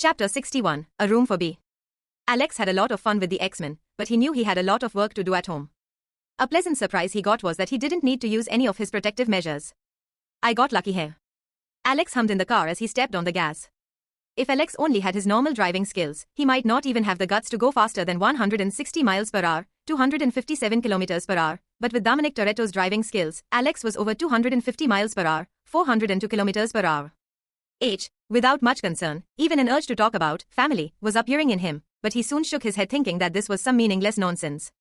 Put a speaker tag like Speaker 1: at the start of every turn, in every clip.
Speaker 1: Chapter 61, A Room for B. Alex had a lot of fun with the X-Men, but he knew he had a lot of work to do at home. A pleasant surprise he got was that he didn't need to use any of his protective measures. I got lucky here. Alex hummed in the car as he stepped on the gas. If Alex only had his normal driving skills, he might not even have the guts to go faster than 160 miles per hour, 257 kilometers per hour, but with Dominic Toretto's driving skills, Alex was over 250 miles per hour, 402 kilometers per hour. Without much concern, even an urge to talk about family was appearing in him, but he soon shook his head thinking that this was some meaningless nonsense.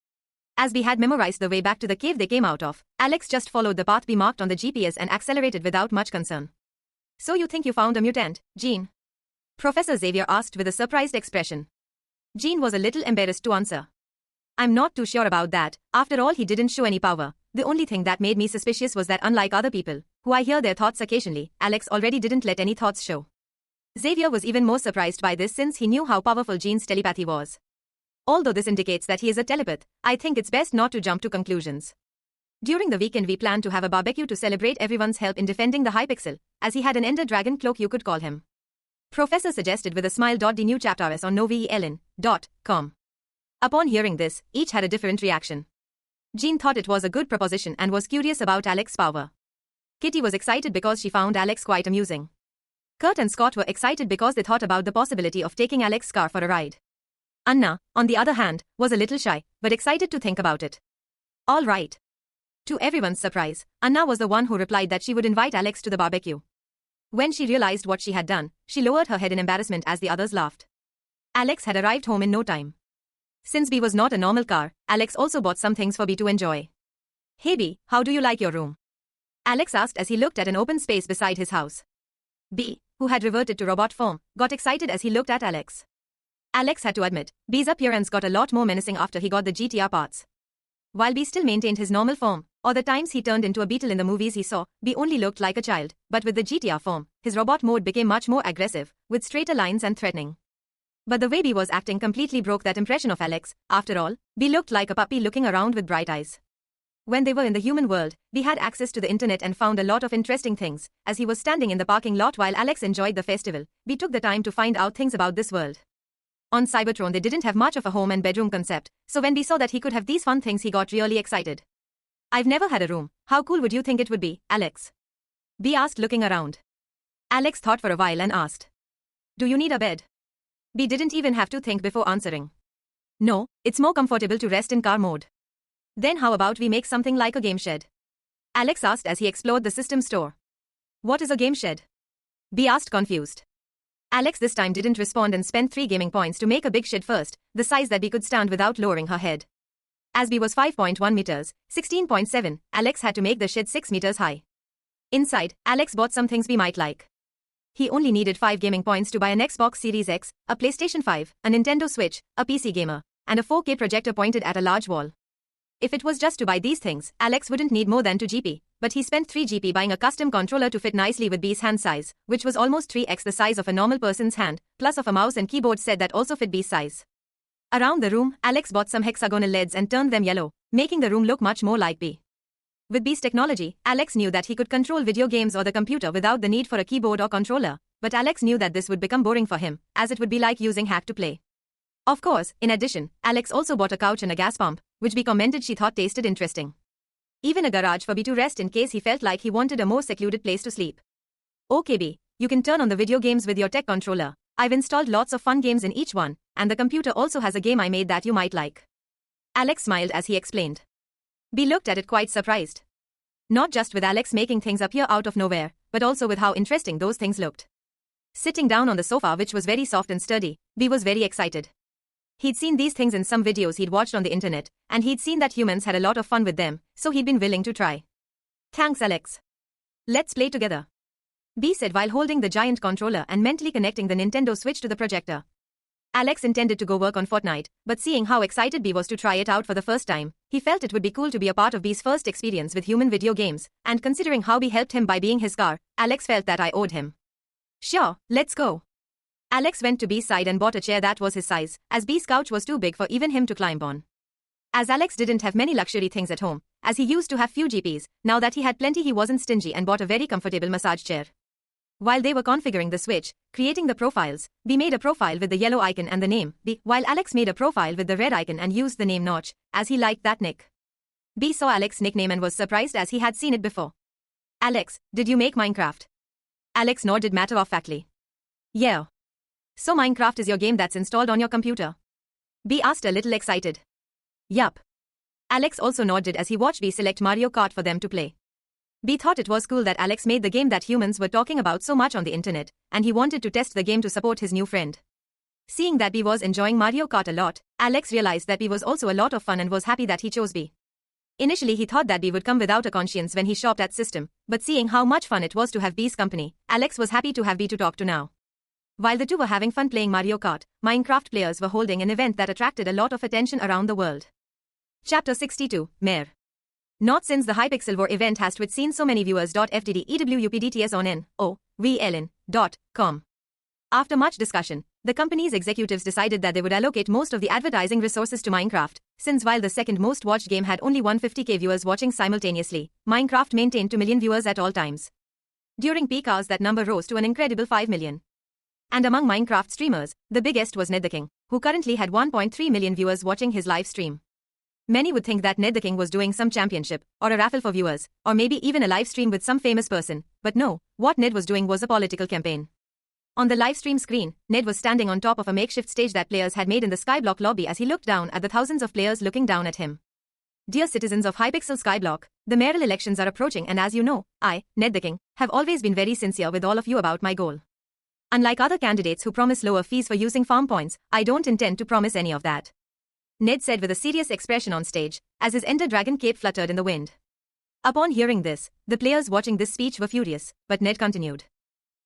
Speaker 1: As B had memorized the way back to the cave they came out of, Alex just followed the path B marked on the GPS and accelerated without much concern. So you think you found a mutant, Jean? Professor Xavier asked with a surprised expression. Jean was a little embarrassed to answer. I'm not too sure about that. After all, he didn't show any power. The only thing that made me suspicious was that unlike other people, who I hear their thoughts occasionally, Alex already didn't let any thoughts show. Xavier was even more surprised by this since he knew how powerful Jean's telepathy was. Although this indicates that he is a telepath, I think it's best not to jump to conclusions. During the weekend we planned to have a barbecue to celebrate everyone's help in defending the Hypixel, as he had an Ender Dragon cloak you could call him. Professor suggested with a smile. The new chapters on noveln.com. Upon hearing this, each had a different reaction. Jean thought it was a good proposition and was curious about Alex's power. Kitty was excited because she found Alex quite amusing. Kurt and Scott were excited because they thought about the possibility of taking Alex's car for a ride. Anna, on the other hand, was a little shy, but excited to think about it. All right. To everyone's surprise, Anna was the one who replied that she would invite Alex to the barbecue. When she realized what she had done, she lowered her head in embarrassment as the others laughed. Alex had arrived home in no time. Since B was not a normal car, Alex also bought some things for B to enjoy. Hey B, how do you like your room? Alex asked as he looked at an open space beside his house. B, who had reverted to robot form, got excited as he looked at Alex. Alex had to admit, B's appearance got a lot more menacing after he got the GTR parts. While B still maintained his normal form, or the times he turned into a beetle in the movies he saw, B only looked like a child, but with the GTR form, his robot mode became much more aggressive, with straighter lines and threatening. But the way B was acting completely broke that impression of Alex. After all, B looked like a puppy looking around with bright eyes. When they were in the human world, B had access to the internet and found a lot of interesting things. As he was standing in the parking lot while Alex enjoyed the festival, B took the time to find out things about this world. On Cybertron they didn't have much of a home and bedroom concept, so when B saw that he could have these fun things he got really excited. I've never had a room. How cool would you think it would be, Alex? B asked looking around. Alex thought for a while and asked. Do you need a bed? B didn't even have to think before answering. No, it's more comfortable to rest in car mode. Then how about we make something like a game shed? Alex asked as he explored the system store. What is a game shed? B asked confused. Alex this time didn't respond and spent 3 gaming points to make a big shed first, the size that B could stand without lowering her head. As B was 5.1 meters, 16.7, Alex had to make the shed 6 meters high. Inside, Alex bought some things B might like. He only needed 5 gaming points to buy an Xbox Series X, a PlayStation 5, a Nintendo Switch, a PC gamer, and a 4K projector pointed at a large wall. If it was just to buy these things, Alex wouldn't need more than 2 GP, but he spent 3 GP buying a custom controller to fit nicely with B's hand size, which was almost 3x the size of a normal person's hand, plus of a mouse and keyboard set that also fit B's size. Around the room, Alex bought some hexagonal LEDs and turned them yellow, making the room look much more like B. With B's technology, Alex knew that he could control video games or the computer without the need for a keyboard or controller, but Alex knew that this would become boring for him, as it would be like using hack to play. Of course, in addition, Alex also bought a couch and a gas pump, which B commented she thought tasted interesting. Even a garage for B to rest in case he felt like he wanted a more secluded place to sleep. Okay B, you can turn on the video games with your tech controller. I've installed lots of fun games in each one, and the computer also has a game I made that you might like. Alex smiled as he explained. B looked at it quite surprised. Not just with Alex making things appear out of nowhere, but also with how interesting those things looked. Sitting down on the sofa, which was very soft and sturdy, B was very excited. He'd seen these things in some videos he'd watched on the internet, and he'd seen that humans had a lot of fun with them, so he'd been willing to try. Thanks Alex. Let's play together. B said while holding the giant controller and mentally connecting the Nintendo Switch to the projector. Alex intended to go work on Fortnite, but seeing how excited B was to try it out for the first time, he felt it would be cool to be a part of B's first experience with human video games, and considering how B helped him by being his car, Alex felt that I owed him. Sure, let's go. Alex went to B's side and bought a chair that was his size, as B's couch was too big for even him to climb on. As Alex didn't have many luxury things at home, as he used to have few GPs, now that he had plenty he wasn't stingy and bought a very comfortable massage chair. While they were configuring the switch, creating the profiles, B made a profile with the yellow icon and the name B, while Alex made a profile with the red icon and used the name Notch, as he liked that nick. B saw Alex's nickname and was surprised as he had seen it before. Alex, did you make Minecraft? Alex nodded matter-of-factly. Yeah. So Minecraft is your game that's installed on your computer? B asked a little excited. Yup. Alex also nodded as he watched B select Mario Kart for them to play. B thought it was cool that Alex made the game that humans were talking about so much on the internet, and he wanted to test the game to support his new friend. Seeing that B was enjoying Mario Kart a lot, Alex realized that B was also a lot of fun and was happy that he chose B. Initially he thought that B would come without a conscience when he shopped at System, but seeing how much fun it was to have B's company, Alex was happy to have B to talk to now. While the two were having fun playing Mario Kart, Minecraft players were holding an event that attracted a lot of attention around the world. Chapter 62, Mayor. Not since the Hypixel War event has Twitch seen so many viewers. FTD on NOVLN.com. After much discussion, the company's executives decided that they would allocate most of the advertising resources to Minecraft, since while the second most watched game had only 150k viewers watching simultaneously, Minecraft maintained 2 million viewers at all times. During peak hours that number rose to an incredible 5 million. And among Minecraft streamers, the biggest was Ned the King, who currently had 1.3 million viewers watching his live stream. Many would think that Ned the King was doing some championship, or a raffle for viewers, or maybe even a live stream with some famous person, but no, what Ned was doing was a political campaign. On the live stream screen, Ned was standing on top of a makeshift stage that players had made in the Skyblock lobby as he looked down at the thousands of players looking down at him. Dear citizens of Hypixel Skyblock, the mayoral elections are approaching and as you know, I, Ned the King, have always been very sincere with all of you about my goal. Unlike other candidates who promise lower fees for using farm points, I don't intend to promise any of that. Ned said with a serious expression on stage, as his Ender Dragon cape fluttered in the wind. Upon hearing this, the players watching this speech were furious, but Ned continued.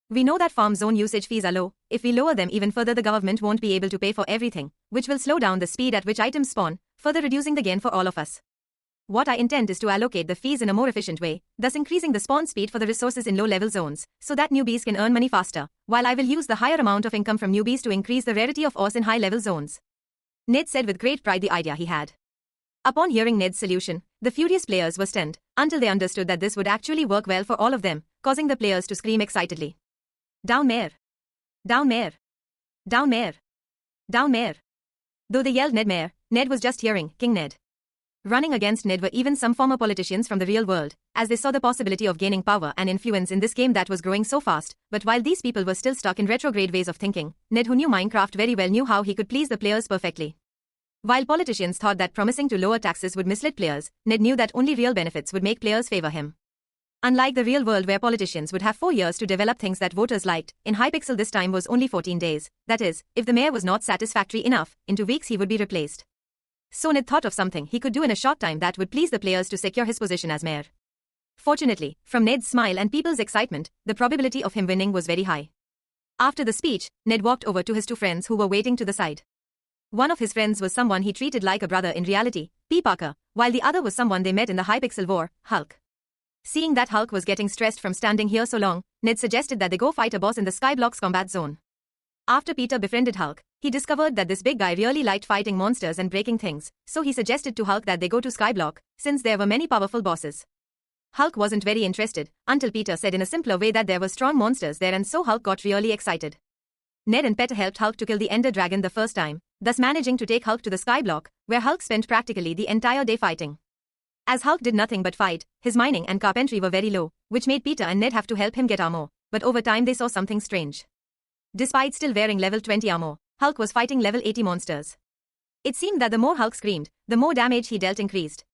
Speaker 1: We know that farm zone usage fees are low. If we lower them even further, the government won't be able to pay for everything, which will slow down the speed at which items spawn, further reducing the gain for all of us. What I intend is to allocate the fees in a more efficient way, thus increasing the spawn speed for the resources in low-level zones, so that newbies can earn money faster, while I will use the higher amount of income from newbies to increase the rarity of ores in high-level zones. Ned said with great pride the idea he had. Upon hearing Ned's solution, the furious players were stunned, until they understood that this would actually work well for all of them, causing the players to scream excitedly. Down mayor! Down mayor! Down mayor! Down mayor! Though they yelled Ned mayor, Ned was just hearing King Ned. Running against Ned were even some former politicians from the real world, as they saw the possibility of gaining power and influence in this game that was growing so fast, but while these people were still stuck in retrograde ways of thinking, Ned, who knew Minecraft very well, knew how he could please the players perfectly. While politicians thought that promising to lower taxes would mislead players, Ned knew that only real benefits would make players favor him. Unlike the real world where politicians would have 4 years to develop things that voters liked, in Hypixel this time was only 14 days, that is, if the mayor was not satisfactory enough, in 2 weeks he would be replaced. So Ned thought of something he could do in a short time that would please the players to secure his position as mayor. Fortunately, from Ned's smile and people's excitement, the probability of him winning was very high. After the speech, Ned walked over to his 2 friends who were waiting to the side. One of his friends was someone he treated like a brother in reality, P. Parker, while the other was someone they met in the Hypixel War, Hulk. Seeing that Hulk was getting stressed from standing here so long, Ned suggested that they go fight a boss in the Skyblock's combat zone. After Peter befriended Hulk, he discovered that this big guy really liked fighting monsters and breaking things, so he suggested to Hulk that they go to Skyblock, since there were many powerful bosses. Hulk wasn't very interested, until Peter said in a simpler way that there were strong monsters there, and so Hulk got really excited. Ned and Peter helped Hulk to kill the Ender Dragon the first time, thus managing to take Hulk to the Skyblock, where Hulk spent practically the entire day fighting. As Hulk did nothing but fight, his mining and carpentry were very low, which made Peter and Ned have to help him get armor, but over time they saw something strange. Despite still wearing level 20 armor, Hulk was fighting level 80 monsters. It seemed that the more Hulk screamed, the more damage he dealt increased.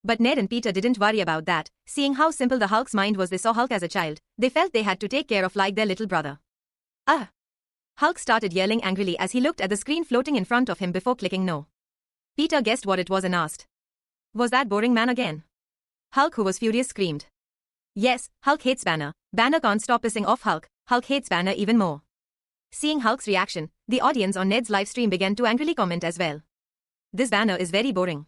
Speaker 1: But Ned and Peter didn't worry about that, seeing how simple the Hulk's mind was. They saw Hulk as a child, they felt they had to take care of like their little brother. Ah! Hulk started yelling angrily as he looked at the screen floating in front of him before clicking no. Peter guessed what it was and asked. Was that boring man again? Hulk, who was furious, screamed. Yes, Hulk hates Banner. Banner can't stop pissing off Hulk. Hulk hates Banner even more. Seeing Hulk's reaction, the audience on Ned's livestream began to angrily comment as well. This Banner is very boring.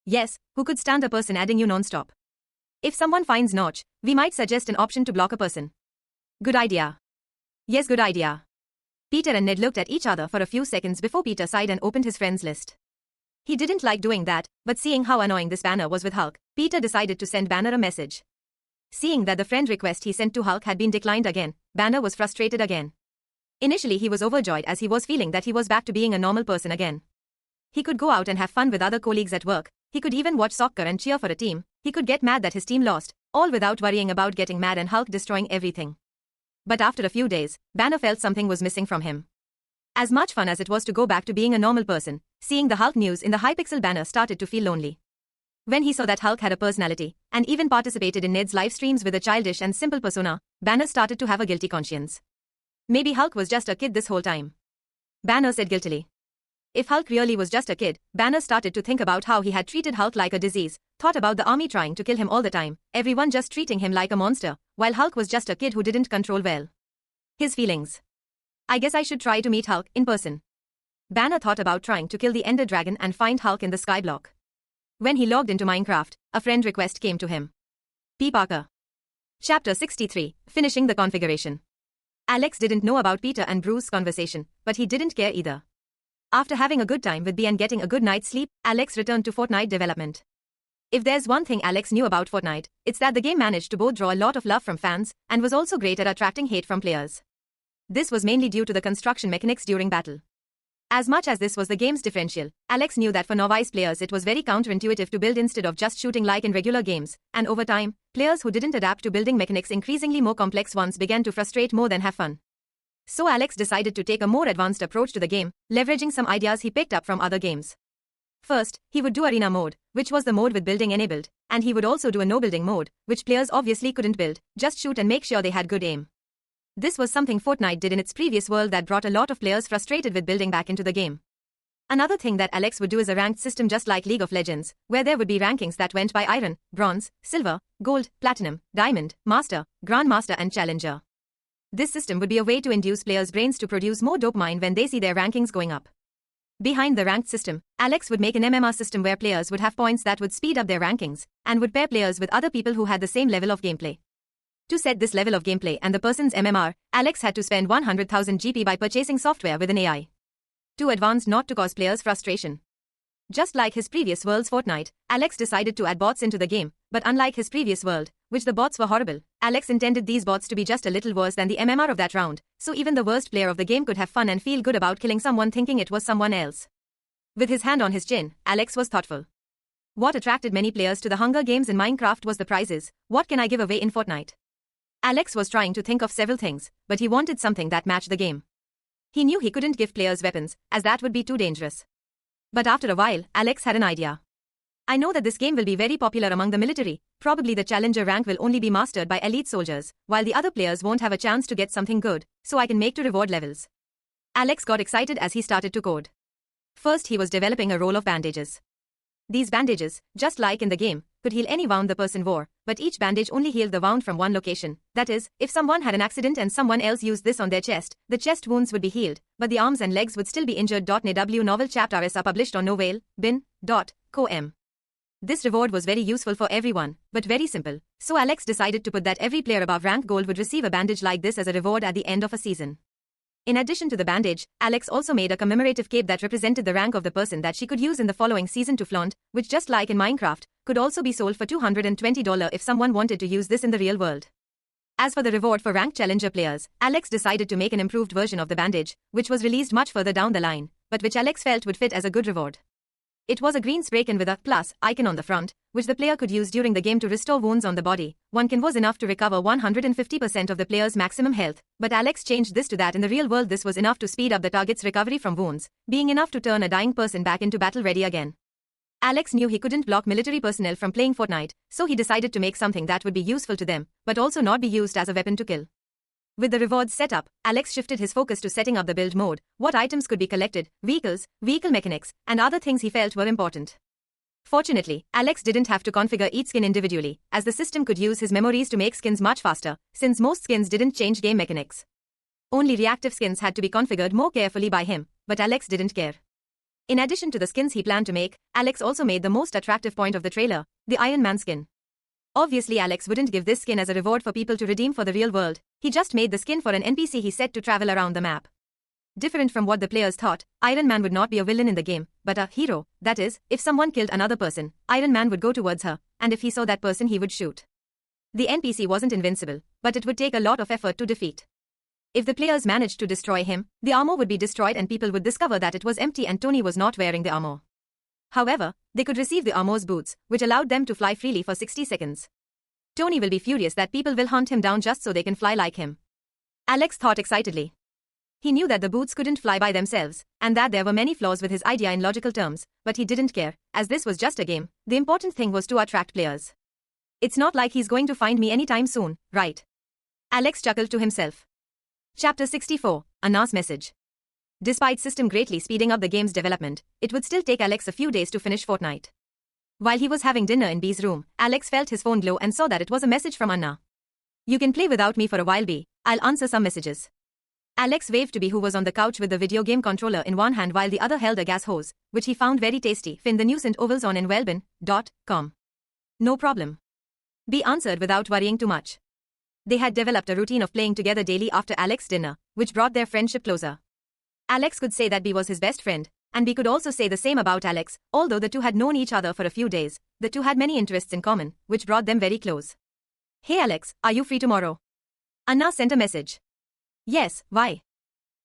Speaker 1: Yes, who could stand a person adding you non-stop? If someone finds Notch, we might suggest an option to block a person. Good idea. Yes, good idea. Peter and Ned looked at each other for a few seconds before Peter sighed and opened his friends list. He didn't like doing that, but seeing how annoying this Banner was with Hulk, Peter decided to send Banner a message. Seeing that the friend request he sent to Hulk had been declined again, Banner was frustrated again. Initially he was overjoyed as he was feeling that he was back to being a normal person again. He could go out and have fun with other colleagues at work, he could even watch soccer and cheer for a team, he could get mad that his team lost, all without worrying about getting mad and Hulk destroying everything. But after a few days, Banner felt something was missing from him. As much fun as it was to go back to being a normal person, seeing the Hulk news in the Hypixel banner started to feel lonely. When he saw that Hulk had a personality, and even participated in Ned's live streams with a childish and simple persona, Banner started to have a guilty conscience. Maybe Hulk was just a kid this whole time. Banner said guiltily. If Hulk really was just a kid, Banner started to think about how he had treated Hulk like a disease, thought about the army trying to kill him all the time, everyone just treating him like a monster, while Hulk was just a kid who didn't control well his feelings. I guess I should try to meet Hulk in person. Banner thought about trying to kill the Ender Dragon and find Hulk in the skyblock. When he logged into Minecraft, a friend request came to him. P. Parker. Chapter 63, Finishing the Configuration. Alex didn't know about Peter and Bruce's conversation, but he didn't care either. After having a good time with B and getting a good night's sleep, Alex returned to Fortnite development. If there's one thing Alex knew about Fortnite, it's that the game managed to both draw a lot of love from fans, and was also great at attracting hate from players. This was mainly due to the construction mechanics during battle. As much as this was the game's differential, Alex knew that for novice players it was very counterintuitive to build instead of just shooting like in regular games, and over time, players who didn't adapt to building mechanics increasingly more complex ones began to frustrate more than have fun. So Alex decided to take a more advanced approach to the game, leveraging some ideas he picked up from other games. First, he would do Arena mode, which was the mode with building enabled, and he would also do a no-building mode, which players obviously couldn't build, just shoot and make sure they had good aim. This was something Fortnite did in its previous world that brought a lot of players frustrated with building back into the game. Another thing that Alex would do is a ranked system just like League of Legends, where there would be rankings that went by Iron, Bronze, Silver, Gold, Platinum, Diamond, Master, Grandmaster and Challenger. This system would be a way to induce players' brains to produce more dopamine when they see their rankings going up. Behind the ranked system, Alex would make an MMR system where players would have points that would speed up their rankings, and would pair players with other people who had the same level of gameplay. To set this level of gameplay and the person's MMR, Alex had to spend 100,000 GP by purchasing software with an AI. Too advanced not to cause players frustration. Just like his previous world's Fortnite, Alex decided to add bots into the game, but unlike his previous world, which the bots were horrible, Alex intended these bots to be just a little worse than the MMR of that round, so even the worst player of the game could have fun and feel good about killing someone thinking it was someone else. With his hand on his chin, Alex was thoughtful. What attracted many players to the Hunger Games in Minecraft was the prizes. What can I give away in Fortnite? Alex was trying to think of several things, but he wanted something that matched the game. He knew he couldn't give players weapons, as that would be too dangerous. But after a while, Alex had an idea. I know that this game will be very popular among the military, probably the Challenger rank will only be mastered by elite soldiers, while the other players won't have a chance to get something good, so I can make to reward levels. Alex got excited as he started to code. First he was developing a roll of bandages. These bandages, just like in the game, could heal any wound the person wore, but each bandage only healed the wound from one location. That is, if someone had an accident and someone else used this on their chest, the chest wounds would be healed, but the arms and legs would still be injured. Webnovel chapters are published on Novel.com. This reward was very useful for everyone, but very simple, so Alex decided to put that every player above rank gold would receive a bandage like this as a reward at the end of a season. In addition to the bandage, Alex also made a commemorative cape that represented the rank of the person that she could use in the following season to flaunt, which just like in Minecraft, could also be sold for $220 if someone wanted to use this in the real world. As for the reward for ranked challenger players, Alex decided to make an improved version of the bandage, which was released much further down the line, but which Alex felt would fit as a good reward. It was a green spray can with a plus icon on the front, which the player could use during the game to restore wounds on the body. One can was enough to recover 150% of the player's maximum health, but Alex changed this to that in the real world this was enough to speed up the target's recovery from wounds, being enough to turn a dying person back into battle ready again. Alex knew he couldn't block military personnel from playing Fortnite, so he decided to make something that would be useful to them, but also not be used as a weapon to kill. With the rewards set up, Alex shifted his focus to setting up the build mode, what items could be collected, vehicles, vehicle mechanics, and other things he felt were important. Fortunately, Alex didn't have to configure each skin individually, as the system could use his memories to make skins much faster, since most skins didn't change game mechanics. Only reactive skins had to be configured more carefully by him, but Alex didn't care. In addition to the skins he planned to make, Alex also made the most attractive point of the trailer, the Iron Man skin. Obviously Alex wouldn't give this skin as a reward for people to redeem for the real world, he just made the skin for an NPC he set to travel around the map. Different from what the players thought, Iron Man would not be a villain in the game, but a hero. That is, if someone killed another person, Iron Man would go towards her, and if he saw that person he would shoot. The NPC wasn't invincible, but it would take a lot of effort to defeat. If the players managed to destroy him, the armor would be destroyed and people would discover that it was empty and Tony was not wearing the armor. However, they could receive the armor's boots, which allowed them to fly freely for 60 seconds. Tony will be furious that people will hunt him down just so they can fly like him. Alex thought excitedly. He knew that the boots couldn't fly by themselves, and that there were many flaws with his idea in logical terms, but he didn't care, as this was just a game. The important thing was to attract players. It's not like he's going to find me anytime soon, right? Alex chuckled to himself. Chapter 64, Anna's Message. Despite system greatly speeding up the game's development, it would still take Alex a few days to finish Fortnite. While he was having dinner in B's room, Alex felt his phone glow and saw that it was a message from Anna. You can play without me for a while, B. I'll answer some messages. Alex waved to B, who was on the couch with the video game controller in one hand while the other held a gas hose, which he found very tasty. Fin the news and ovals on in Welbin.com. No problem. B answered without worrying too much. They had developed a routine of playing together daily after Alex's dinner, which brought their friendship closer. Alex could say that B was his best friend, and B could also say the same about Alex. Although the two had known each other for a few days, the two had many interests in common, which brought them very close. Hey Alex, are you free tomorrow? Anna sent a message. Yes, why?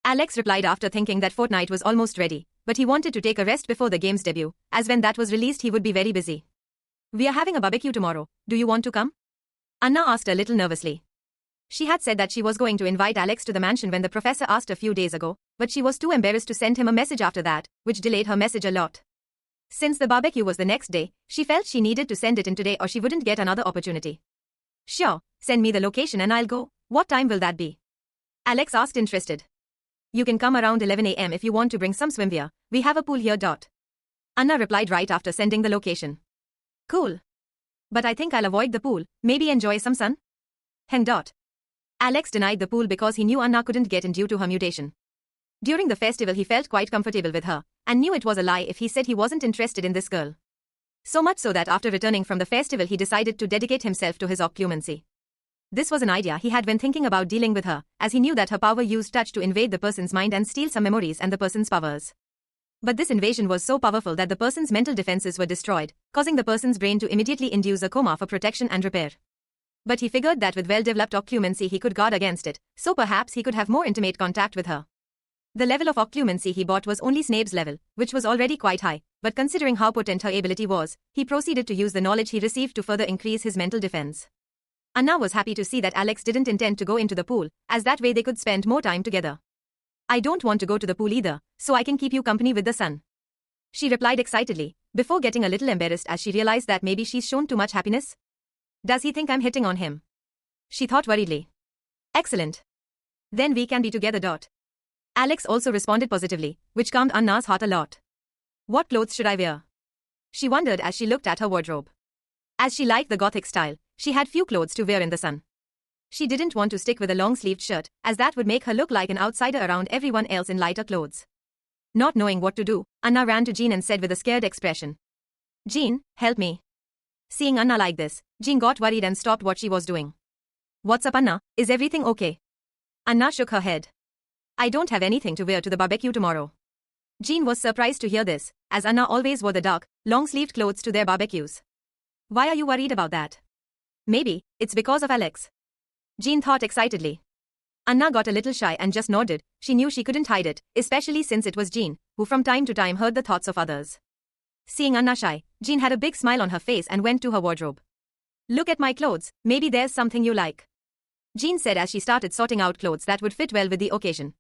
Speaker 1: Alex replied after thinking that Fortnite was almost ready, but he wanted to take a rest before the game's debut, as when that was released he would be very busy. We are having a barbecue tomorrow, do you want to come? Anna asked a little nervously. She had said that she was going to invite Alex to the mansion when the professor asked a few days ago, but she was too embarrassed to send him a message after that, which delayed her message a lot. Since the barbecue was the next day, she felt she needed to send it in today or she wouldn't get another opportunity. Sure, send me the location and I'll go. What time will that be? Alex asked interested. You can come around 11 a.m. if you want to bring some swimwear. We have a pool here. Anna replied right after sending the location. Cool. But I think I'll avoid the pool, maybe enjoy some sun? Hang. Alex denied the pool because he knew Anna couldn't get in due to her mutation. During the festival he felt quite comfortable with her, and knew it was a lie if he said he wasn't interested in this girl. So much so that after returning from the festival he decided to dedicate himself to his occlumency. This was an idea he had when thinking about dealing with her, as he knew that her power used touch to invade the person's mind and steal some memories and the person's powers. But this invasion was so powerful that the person's mental defenses were destroyed, causing the person's brain to immediately induce a coma for protection and repair. But he figured that with well-developed occlumency he could guard against it, so perhaps he could have more intimate contact with her. The level of occlumency he bought was only Snape's level, which was already quite high, but considering how potent her ability was, he proceeded to use the knowledge he received to further increase his mental defense. Anna was happy to see that Alex didn't intend to go into the pool, as that way they could spend more time together. I don't want to go to the pool either, so I can keep you company with the sun. She replied excitedly, before getting a little embarrassed as she realized that maybe she's shown too much happiness. Does he think I'm hitting on him? She thought worriedly. Excellent. Then we can be together. Alex also responded positively, which calmed Anna's heart a lot. What clothes should I wear? She wondered as she looked at her wardrobe. As she liked the gothic style, she had few clothes to wear in the sun. She didn't want to stick with a long-sleeved shirt, as that would make her look like an outsider around everyone else in lighter clothes. Not knowing what to do, Anna ran to Jean and said with a scared expression. Jean, help me. Seeing Anna like this, Jean got worried and stopped what she was doing. What's up, Anna? Is everything okay? Anna shook her head. I don't have anything to wear to the barbecue tomorrow. Jean was surprised to hear this, as Anna always wore the dark, long-sleeved clothes to their barbecues. Why are you worried about that? Maybe it's because of Alex. Jean thought excitedly. Anna got a little shy and just nodded. She knew she couldn't hide it, especially since it was Jean, who from time to time heard the thoughts of others. Seeing Anna shy, Jean had a big smile on her face and went to her wardrobe. Look at my clothes, maybe there's something you like. Jean said as she started sorting out clothes that would fit well with the occasion.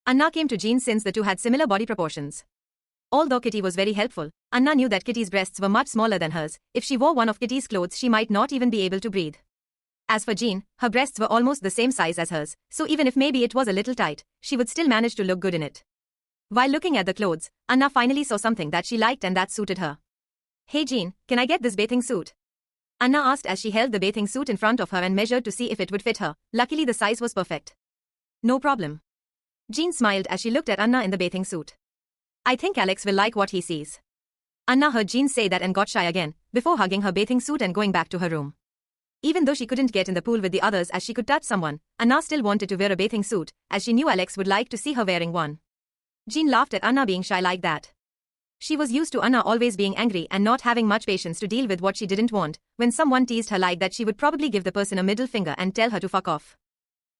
Speaker 1: Anna came to Jean since the two had similar body proportions. Although Kitty was very helpful, Anna knew that Kitty's breasts were much smaller than hers. If she wore one of Kitty's clothes she might not even be able to breathe. As for Jean, her breasts were almost the same size as hers, so even if maybe it was a little tight, she would still manage to look good in it. While looking at the clothes, Anna finally saw something that she liked and that suited her. Hey Jean, can I get this bathing suit? Anna asked as she held the bathing suit in front of her and measured to see if it would fit her. Luckily the size was perfect. No problem. Jean smiled as she looked at Anna in the bathing suit. I think Alex will like what he sees. Anna heard Jean say that and got shy again, before hugging her bathing suit and going back to her room. Even though she couldn't get in the pool with the others as she could touch someone, Anna still wanted to wear a bathing suit, as she knew Alex would like to see her wearing one. Jean laughed at Anna being shy like that. She was used to Anna always being angry and not having much patience to deal with what she didn't want. When someone teased her like that she would probably give the person a middle finger and tell her to fuck off.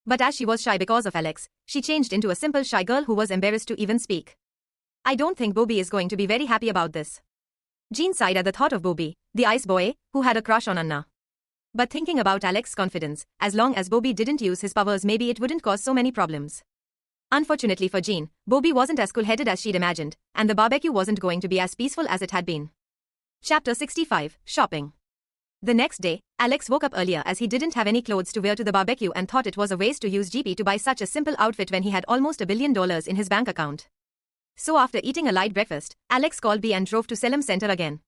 Speaker 1: But as she was shy because of Alex, she changed into a simple shy girl who was embarrassed to even speak. I don't think Bobby is going to be very happy about this. Jean sighed at the thought of Bobby, the ice boy, who had a crush on Anna. But thinking about Alex's confidence, as long as Bobby didn't use his powers, maybe it wouldn't cause so many problems. Unfortunately for Jean, Bobby wasn't as cool-headed as she'd imagined, and the barbecue wasn't going to be as peaceful as it had been. Chapter 65, Shopping. The next day, Alex woke up earlier as he didn't have any clothes to wear to the barbecue and thought it was a waste to use GP to buy such a simple outfit when he had almost $1 billion in his bank account. So after eating a light breakfast, Alex called B and drove to Salem Center again.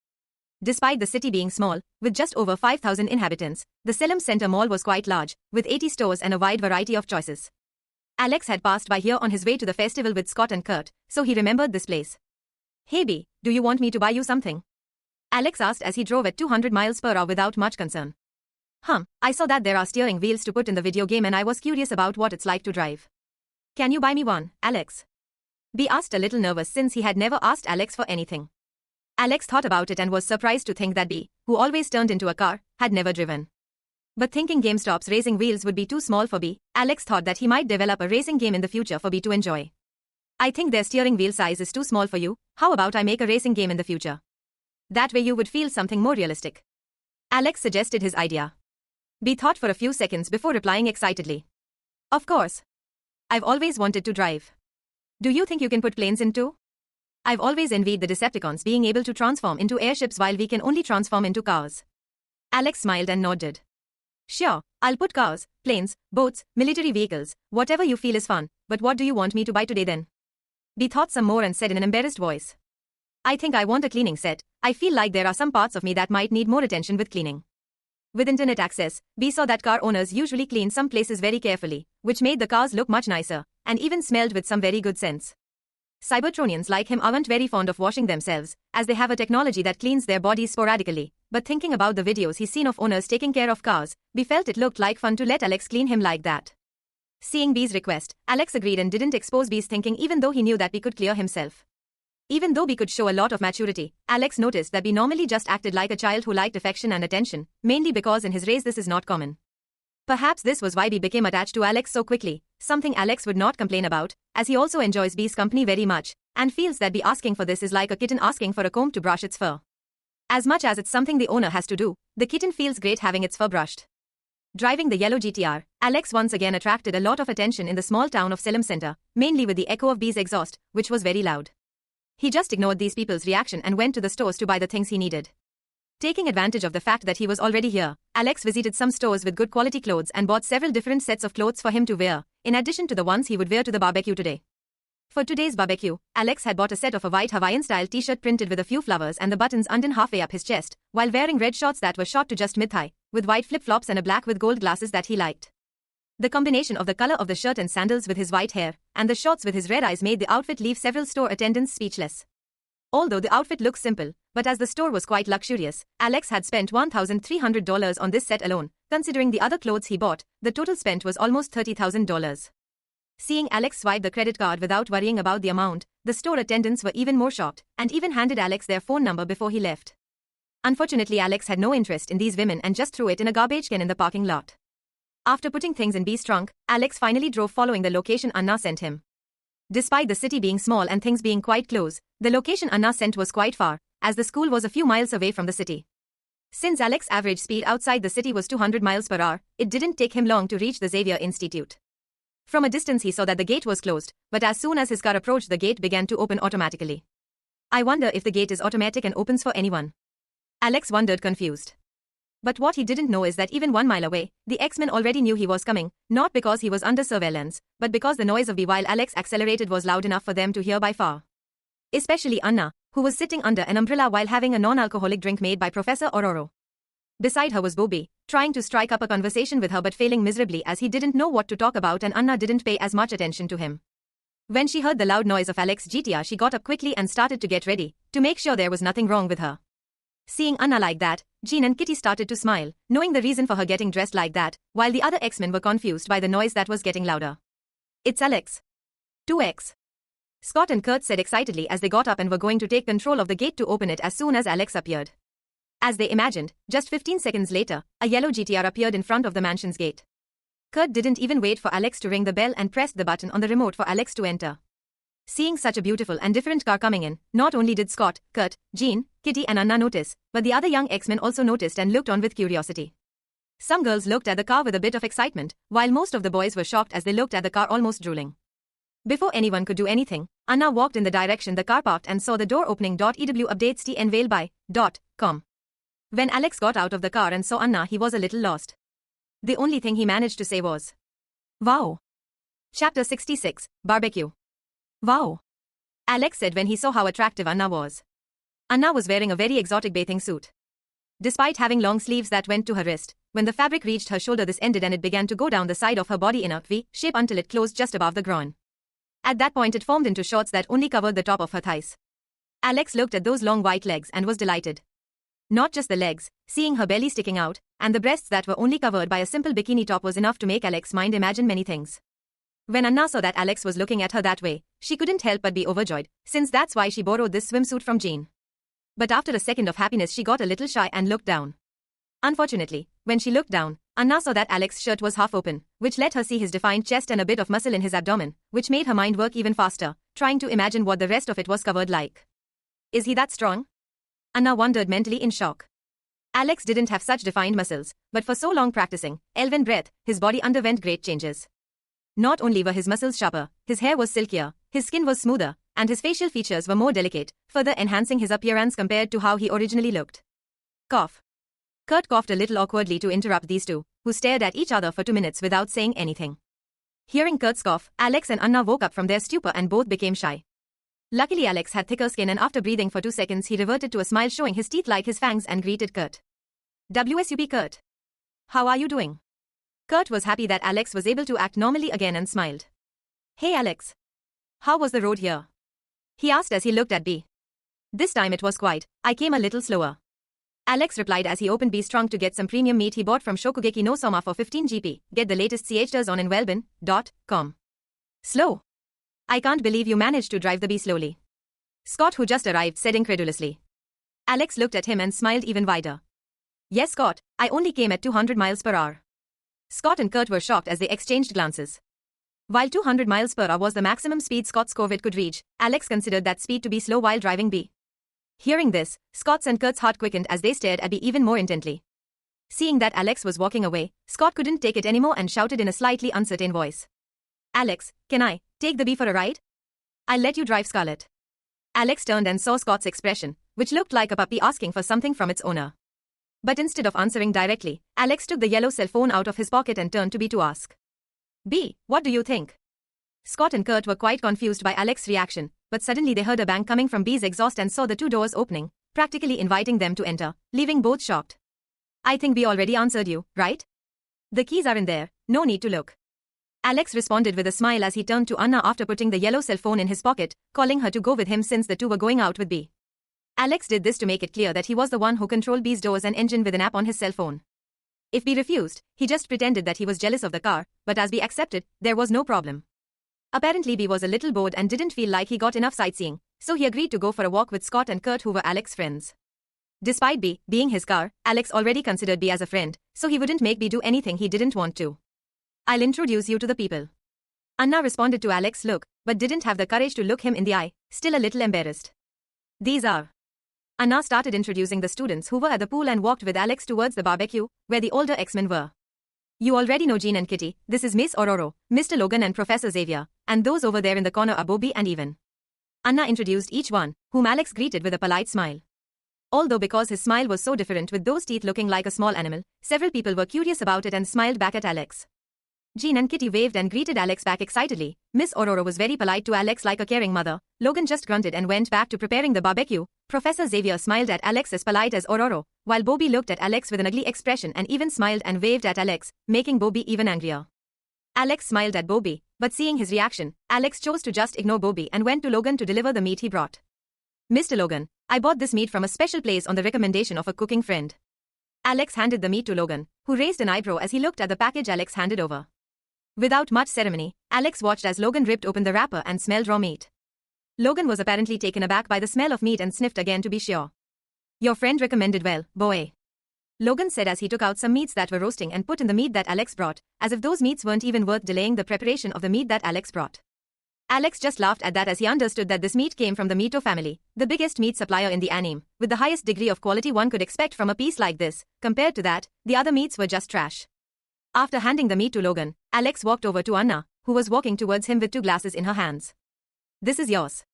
Speaker 1: Despite the city being small, with just over 5,000 inhabitants, the Salem Center Mall was quite large, with 80 stores and a wide variety of choices. Alex had passed by here on his way to the festival with Scott and Kurt, so he remembered this place. Hey B, do you want me to buy you something? Alex asked as he drove at 200 miles per hour without much concern. I saw that there are steering wheels to put in the video game and I was curious about what it's like to drive. Can you buy me one, Alex? B asked, a little nervous since he had never asked Alex for anything. Alex thought about it and was surprised to think that B, who always turned into a car, had never driven. But thinking GameStop's racing wheels would be too small for B, Alex thought that he might develop a racing game in the future for B to enjoy. I think their steering wheel size is too small for you. How about I make a racing game in the future? That way you would feel something more realistic. Alex suggested his idea. B thought for a few seconds before replying excitedly. Of course. I've always wanted to drive. Do you think you can put planes in too? I've always envied the Decepticons being able to transform into airships while we can only transform into cars. Alex smiled and nodded. Sure, I'll put cars, planes, boats, military vehicles, whatever you feel is fun, but what do you want me to buy today then? B thought some more and said in an embarrassed voice. I think I want a cleaning set. I feel like there are some parts of me that might need more attention with cleaning. With internet access, B saw that car owners usually clean some places very carefully, which made the cars look much nicer, and even smelled with some very good scents. Cybertronians like him aren't very fond of washing themselves, as they have a technology that cleans their bodies sporadically, but thinking about the videos he's seen of owners taking care of cars, B felt it looked like fun to let Alex clean him like that. Seeing B's request, Alex agreed and didn't expose B's thinking even though he knew that B could clear himself. Even though B could show a lot of maturity, Alex noticed that B normally just acted like a child who liked affection and attention, mainly because in his race this is not common. Perhaps this was why B became attached to Alex so quickly, something Alex would not complain about, as he also enjoys B's company very much, and feels that B asking for this is like a kitten asking for a comb to brush its fur. As much as it's something the owner has to do, the kitten feels great having its fur brushed. Driving the yellow GTR, Alex once again attracted a lot of attention in the small town of Salem Center, mainly with the echo of B's exhaust, which was very loud. He just ignored these people's reaction and went to the stores to buy the things he needed. Taking advantage of the fact that he was already here, Alex visited some stores with good quality clothes and bought several different sets of clothes for him to wear, in addition to the ones he would wear to the barbecue today. For today's barbecue, Alex had bought a set of a white Hawaiian-style t-shirt printed with a few flowers and the buttons undone halfway up his chest, while wearing red shorts that were short to just mid-thigh, with white flip-flops and a black with gold glasses that he liked. The combination of the color of the shirt and sandals with his white hair, and the shorts with his red eyes made the outfit leave several store attendants speechless. Although the outfit looks simple, but as the store was quite luxurious, Alex had spent $1,300 on this set alone. Considering the other clothes he bought, the total spent was almost $30,000. Seeing Alex swipe the credit card without worrying about the amount, the store attendants were even more shocked, and even handed Alex their phone number before he left. Unfortunately, Alex had no interest in these women and just threw it in a garbage can in the parking lot. After putting things in B's trunk, Alex finally drove following the location Anna sent him. Despite the city being small and things being quite close, the location Anna sent was quite far, as the school was a few miles away from the city. Since Alex's average speed outside the city was 200 miles per hour, it didn't take him long to reach the Xavier Institute. From a distance he saw that the gate was closed, but as soon as his car approached, the gate began to open automatically. I wonder if the gate is automatic and opens for anyone. Alex wondered, confused. But what he didn't know is that even 1 mile away, the X-Men already knew he was coming, not because he was under surveillance, but because the noise of B while Alex accelerated was loud enough for them to hear by far. Especially Anna, who was sitting under an umbrella while having a non-alcoholic drink made by Professor ARRRHHHHHGGG. Beside her was Bobby, trying to strike up a conversation with her but failing miserably as he didn't know what to talk about, and Anna didn't pay as much attention to him. When she heard the loud noise of Alex's GTR, she got up quickly and started to get ready, to make sure there was nothing wrong with her. Seeing Anna like that, Jean and Kitty started to smile, knowing the reason for her getting dressed like that, while the other X-Men were confused by the noise that was getting louder. It's Alex. 2X. Scott and Kurt said excitedly as they got up and were going to take control of the gate to open it as soon as Alex appeared. As they imagined, just 15 seconds later, a yellow GTR appeared in front of the mansion's gate. Kurt didn't even wait for Alex to ring the bell and pressed the button on the remote for Alex to enter. Seeing such a beautiful and different car coming in, not only did Scott, Kurt, Jean, Kitty and Anna notice, but the other young X-Men also noticed and looked on with curiosity. Some girls looked at the car with a bit of excitement, while most of the boys were shocked as they looked at the car almost drooling. Before anyone could do anything, Anna walked in the direction the car parked and saw the door opening. EW updates TNVailby.com. When Alex got out of the car and saw Anna, he was a little lost. The only thing he managed to say was, "Wow." Chapter 66, Barbecue. "Wow," Alex said when he saw how attractive Anna was. Anna was wearing a very exotic bathing suit. Despite having long sleeves that went to her wrist, when the fabric reached her shoulder, this ended and it began to go down the side of her body in a V shape until it closed just above the groin. At that point it formed into shorts that only covered the top of her thighs. Alex looked at those long white legs and was delighted. Not just the legs, seeing her belly sticking out, and the breasts that were only covered by a simple bikini top was enough to make Alex's mind imagine many things. When Anna saw that Alex was looking at her that way, she couldn't help but be overjoyed, since that's why she borrowed this swimsuit from Jean. But after a second of happiness she got a little shy and looked down. Unfortunately, when she looked down, Anna saw that Alex's shirt was half open, which let her see his defined chest and a bit of muscle in his abdomen, which made her mind work even faster, trying to imagine what the rest of it was covered like. Is he that strong? Anna wondered mentally in shock. Alex didn't have such defined muscles, but for so long practicing, elven breath, his body underwent great changes. Not only were his muscles sharper, his hair was silkier, his skin was smoother, and his facial features were more delicate, further enhancing his appearance compared to how he originally looked. Cough. Kurt coughed a little awkwardly to interrupt these two, who stared at each other for 2 minutes without saying anything. Hearing Kurt's cough, Alex and Anna woke up from their stupor and both became shy. Luckily Alex had thicker skin and after breathing for 2 seconds he reverted to a smile showing his teeth like his fangs and greeted Kurt. "WSUP Kurt. How are you doing?" Kurt was happy that Alex was able to act normally again and smiled. "Hey Alex. How was the road here?" he asked as he looked at B. "This time it was quiet, I came a little slower." Alex replied as he opened B's trunk to get some premium meat he bought from Shokugeki no Soma for 15 GP. Get the latest CHTers on inwellbin.com. "Slow? I can't believe you managed to drive the B slowly." Scott, who just arrived, said incredulously. Alex looked at him and smiled even wider. "Yes Scott, I only came at 200 miles per hour." Scott and Kurt were shocked as they exchanged glances. While 200 miles per hour was the maximum speed Scott's Corvette could reach, Alex considered that speed to be slow while driving B. Hearing this, Scott's and Kurt's heart quickened as they stared at B even more intently. Seeing that Alex was walking away, Scott couldn't take it anymore and shouted in a slightly uncertain voice. "Alex, can I take the B for a ride? I'll let you drive Scarlett." Alex turned and saw Scott's expression, which looked like a puppy asking for something from its owner. But instead of answering directly, Alex took the yellow cell phone out of his pocket and turned to B to ask. "B, what do you think?" Scott and Kurt were quite confused by Alex's reaction, but suddenly they heard a bang coming from B's exhaust and saw the 2 doors opening, practically inviting them to enter, leaving both shocked. "I think B already answered you, right? The keys are in there, no need to look." Alex responded with a smile as he turned to Anna after putting the yellow cell phone in his pocket, calling her to go with him since the two were going out with B. Alex did this to make it clear that he was the one who controlled B's doors and engine with an app on his cell phone. If B refused, he just pretended that he was jealous of the car, but as B accepted, there was no problem. Apparently B was a little bored and didn't feel like he got enough sightseeing, so he agreed to go for a walk with Scott and Kurt, who were Alex's friends. Despite B being his car, Alex already considered B as a friend, so he wouldn't make B do anything he didn't want to. "I'll introduce you to the people." Anna responded to Alex's look, but didn't have the courage to look him in the eye, still a little embarrassed. "These are..." Anna started introducing the students who were at the pool and walked with Alex towards the barbecue, where the older X-Men were. "You already know Jean and Kitty, this is Miss ARRRHHHHHGGG, Mr. Logan and Professor Xavier, and those over there in the corner are Bobby and Evan." Anna introduced each one, whom Alex greeted with a polite smile. Although because his smile was so different with those teeth looking like a small animal, several people were curious about it and smiled back at Alex. Jean and Kitty waved and greeted Alex back excitedly. Miss ARRRHHHHGGG was very polite to Alex like a caring mother. Logan just grunted and went back to preparing the barbecue. Professor Xavier smiled at Alex as polite as ARRRHHHHGGG, while Bobby looked at Alex with an ugly expression and even smiled and waved at Alex, making Bobby even angrier. Alex smiled at Bobby, but seeing his reaction, Alex chose to just ignore Bobby and went to Logan to deliver the meat he brought. "Mr. Logan, I bought this meat from a special place on the recommendation of a cooking friend." Alex handed the meat to Logan, who raised an eyebrow as he looked at the package Alex handed over. Without much ceremony, Alex watched as Logan ripped open the wrapper and smelled raw meat. Logan was apparently taken aback by the smell of meat and sniffed again to be sure. "Your friend recommended well, boy." Logan said as he took out some meats that were roasting and put in the meat that Alex brought, as if those meats weren't even worth delaying the preparation of the meat that Alex brought. Alex just laughed at that as he understood that this meat came from the Mito family, the biggest meat supplier in the anime, with the highest degree of quality one could expect from a piece like this. Compared to that, the other meats were just trash. After handing the meat to Logan, Alex walked over to Anna, who was walking towards him with 2 glasses in her hands. "This is yours,"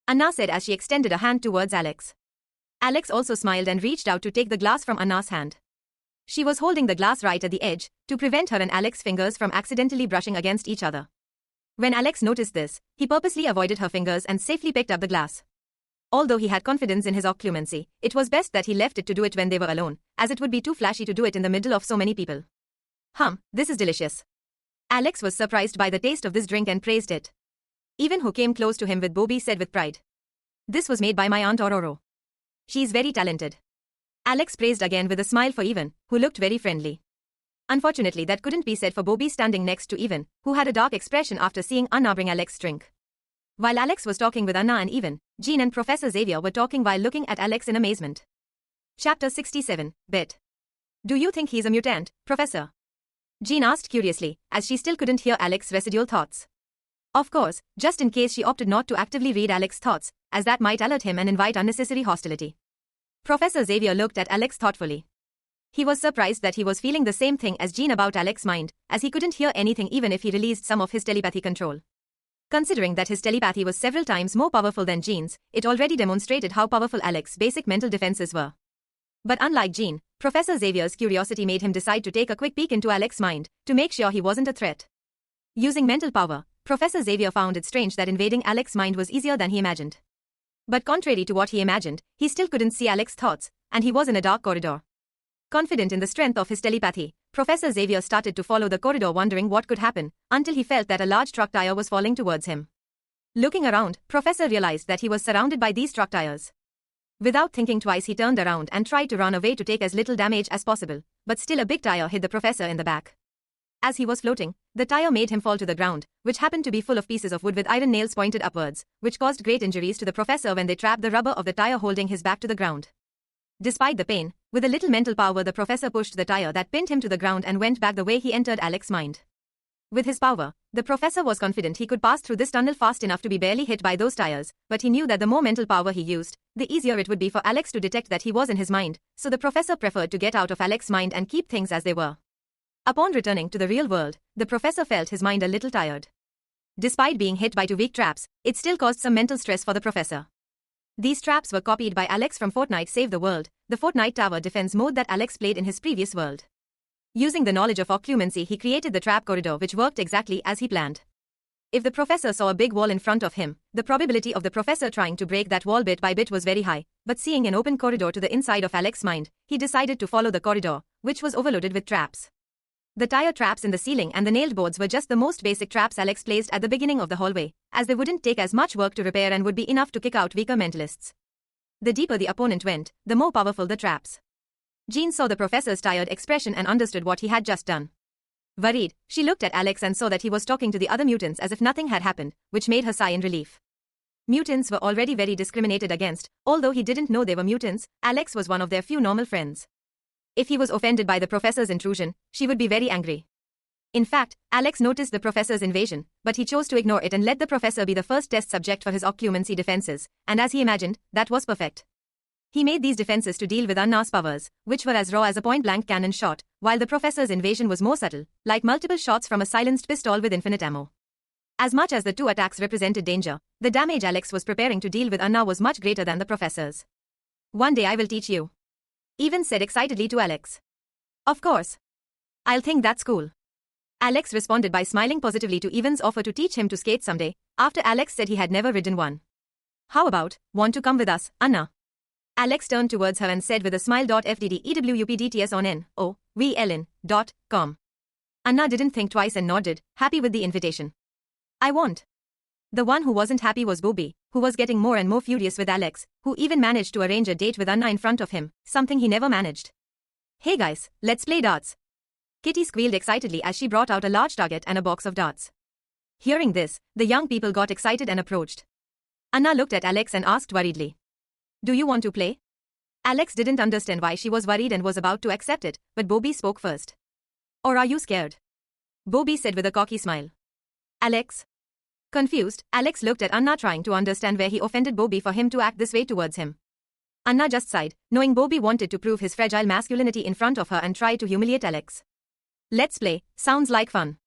Speaker 1: Anna said as she extended a hand towards Alex. Alex also smiled and reached out to take the glass from Anna's hand. She was holding the glass right at the edge, to prevent her and Alex's fingers from accidentally brushing against each other. When Alex noticed this, he purposely avoided her fingers and safely picked up the glass. Although he had confidence in his occlumency, it was best that he left it to do it when they were alone, as it would be too flashy to do it in the middle of so many people. This is delicious." Alex was surprised by the taste of this drink and praised it. Even who came close to him with Bobby said with pride, "This was made by my aunt Aurora. She's very talented." Alex praised again with a smile for Evan, who looked very friendly. Unfortunately, that couldn't be said for Bobby standing next to Evan, who had a dark expression after seeing Anna bring Alex's drink. While Alex was talking with Anna and Evan, Jean and Professor Xavier were talking while looking at Alex in amazement. Chapter 67, Bet. "Do you think he's a mutant, Professor?" Jean asked curiously, as she still couldn't hear Alex's residual thoughts. Of course, just in case she opted not to actively read Alex's thoughts, as that might alert him and invite unnecessary hostility. Professor Xavier looked at Alex thoughtfully. He was surprised that he was feeling the same thing as Jean about Alex's mind, as he couldn't hear anything even if he released some of his telepathy control. Considering that his telepathy was several times more powerful than Jean's, it already demonstrated how powerful Alex's basic mental defenses were. But unlike Jean, Professor Xavier's curiosity made him decide to take a quick peek into Alex's mind, to make sure he wasn't a threat. Using mental power, Professor Xavier found it strange that invading Alex's mind was easier than he imagined. But contrary to what he imagined, he still couldn't see Alex's thoughts, and he was in a dark corridor. Confident in the strength of his telepathy, Professor Xavier started to follow the corridor wondering what could happen, until he felt that a large truck tire was falling towards him. Looking around, Professor realized that he was surrounded by these truck tires. Without thinking twice, he turned around and tried to run away to take as little damage as possible, but still a big tire hit the professor in the back. As he was floating, the tire made him fall to the ground, which happened to be full of pieces of wood with iron nails pointed upwards, which caused great injuries to the professor when they trapped the rubber of the tire holding his back to the ground. Despite the pain, with a little mental power, the professor pushed the tire that pinned him to the ground and went back the way he entered Alex's mind. With his power, the professor was confident he could pass through this tunnel fast enough to be barely hit by those tires, but he knew that the more mental power he used, the easier it would be for Alex to detect that he was in his mind, so the professor preferred to get out of Alex's mind and keep things as they were. Upon returning to the real world, the professor felt his mind a little tired. Despite being hit by 2 weak traps, it still caused some mental stress for the professor. These traps were copied by Alex from Fortnite Save the World, the Fortnite tower defense mode that Alex played in his previous world. Using the knowledge of occlumency, he created the trap corridor which worked exactly as he planned. If the professor saw a big wall in front of him, the probability of the professor trying to break that wall bit by bit was very high, but seeing an open corridor to the inside of Alex's mind, he decided to follow the corridor, which was overloaded with traps. The tire traps in the ceiling and the nailed boards were just the most basic traps Alex placed at the beginning of the hallway, as they wouldn't take as much work to repair and would be enough to kick out weaker mentalists. The deeper the opponent went, the more powerful the traps. Jean saw the professor's tired expression and understood what he had just done. Worried, she looked at Alex and saw that he was talking to the other mutants as if nothing had happened, which made her sigh in relief. Mutants were already very discriminated against, although he didn't know they were mutants. Alex was one of their few normal friends. If he was offended by the professor's intrusion, she would be very angry. In fact, Alex noticed the professor's invasion, but he chose to ignore it and let the professor be the first test subject for his occlumency defenses, and as he imagined, that was perfect. He made these defenses to deal with Anna's powers, which were as raw as a point-blank cannon shot, while the professor's invasion was more subtle, like multiple shots from a silenced pistol with infinite ammo. As much as the 2 attacks represented danger, the damage Alex was preparing to deal with Anna was much greater than the professor's. "One day I will teach you," Evan said excitedly to Alex. "Of course. I'll think that's cool." Alex responded by smiling positively to Evan's offer to teach him to skate someday, after Alex said he had never ridden one. "How about, want to come with us, Anna?" Alex turned towards her and said with a smile. "FDDEWUPDTS on NOVLN.com. Anna didn't think twice and nodded, happy with the invitation. "I won't." The one who wasn't happy was Bobby, who was getting more and more furious with Alex, who even managed to arrange a date with Anna in front of him, something he never managed. "Hey guys, let's play darts." Kitty squealed excitedly as she brought out a large target and a box of darts. Hearing this, the young people got excited and approached. Anna looked at Alex and asked worriedly, "Do you want to play?" Alex didn't understand why she was worried and was about to accept it, but Bobby spoke first. Or are you scared? Bobby said with a cocky smile. Alex? Confused, Alex looked at Anna trying to understand where he offended Bobby for him to act this way towards him. Anna just sighed, knowing Bobby wanted to prove his fragile masculinity in front of her and try to humiliate Alex. Let's play, sounds like fun.